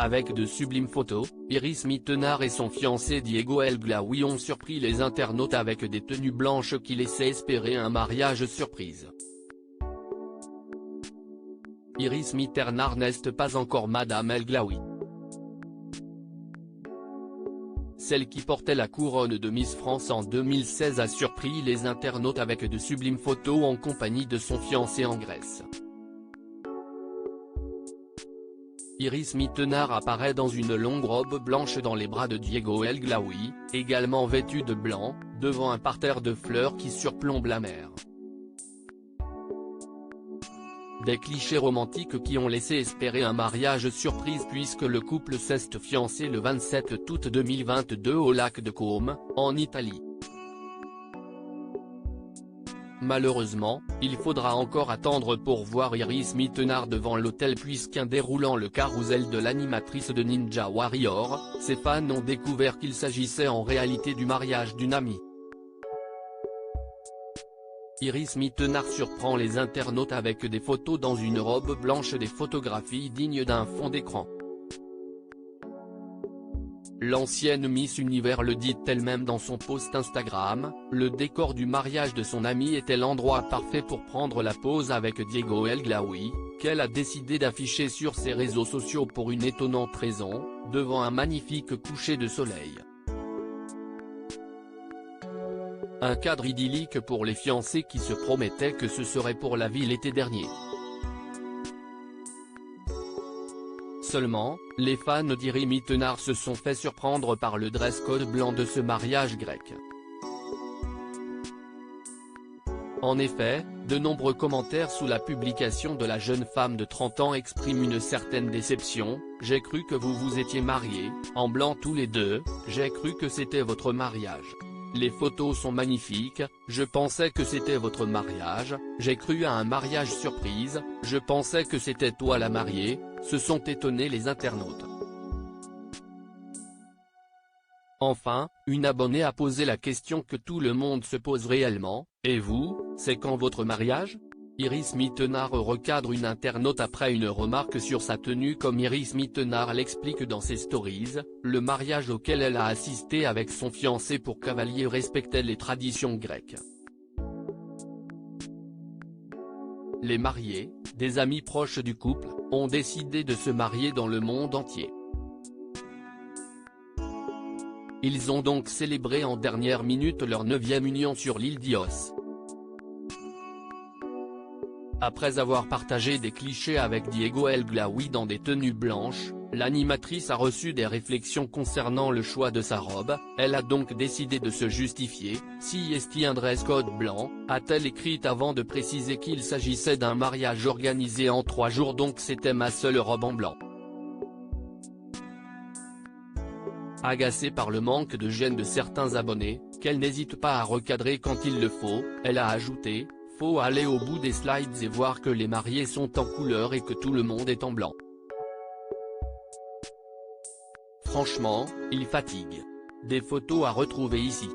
Avec de sublimes photos, Iris Mittenard et son fiancé Diego El Glaoui ont surpris les internautes avec des tenues blanches qui laissaient espérer un mariage surprise. Iris Mittenard n'est pas encore Madame El Glaoui. Celle qui portait la couronne de Miss France en 2016 a surpris les internautes avec de sublimes photos en compagnie de son fiancé en Grèce. Iris Mittenard apparaît dans une longue robe blanche dans les bras de Diego El Glaoui, également vêtu de blanc, devant un parterre de fleurs qui surplombe la mer. Des clichés romantiques qui ont laissé espérer un mariage surprise puisque le couple s'est fiancé le 27 août 2022 au lac de Côme, en Italie. Malheureusement, il faudra encore attendre pour voir Iris Mittenard devant l'hôtel puisqu'en déroulant le carrousel de l'animatrice de Ninja Warrior, ses fans ont découvert qu'il s'agissait en réalité du mariage d'une amie. Iris Mittenard surprend les internautes avec des photos dans une robe blanche, des photographies dignes d'un fond d'écran. L'ancienne Miss Univers le dit elle-même dans son post Instagram, le décor du mariage de son amie était l'endroit parfait pour prendre la pose avec Diego El Glaoui, qu'elle a décidé d'afficher sur ses réseaux sociaux pour une étonnante raison, devant un magnifique coucher de soleil. Un cadre idyllique pour les fiancés qui se promettaient que ce serait pour la vie l'été dernier. Seulement, les fans d'Iris Mittenard se sont fait surprendre par le dress code blanc de ce mariage grec. En effet, de nombreux commentaires sous la publication de la jeune femme de 30 ans expriment une certaine déception. « J'ai cru que vous vous étiez mariés, en blanc tous les deux, j'ai cru que c'était votre mariage. Les photos sont magnifiques, je pensais que c'était votre mariage, j'ai cru à un mariage surprise, je pensais que c'était toi la mariée », se sont étonnés les internautes. Enfin, une abonnée a posé la question que tout le monde se pose réellement, « Et vous, c'est quand votre mariage ?» Iris Mittenard recadre une internaute après une remarque sur sa tenue comme Iris Mittenard l'explique dans ses stories, le mariage auquel elle a assisté avec son fiancé pour cavalier respectait les traditions grecques. Les mariés, des amis proches du couple, ont décidé de se marier dans le monde entier. Ils ont donc célébré en dernière minute leur 9e union sur l'île d'Ios. Après avoir partagé des clichés avec Diego El Glaoui dans des tenues blanches, l'animatrice a reçu des réflexions concernant le choix de sa robe. Elle a donc décidé de se justifier. « Si est un dress code blanc », a-t-elle écrit avant de préciser qu'il s'agissait d'un mariage organisé en 3 jours donc c'était ma seule robe en blanc. Agacée par le manque de gêne de certains abonnés, qu'elle n'hésite pas à recadrer quand il le faut, elle a ajouté: « Faut aller au bout des slides et voir que les mariés sont en couleur et que tout le monde est en blanc. Franchement, il fatigue. » Des photos à retrouver ici.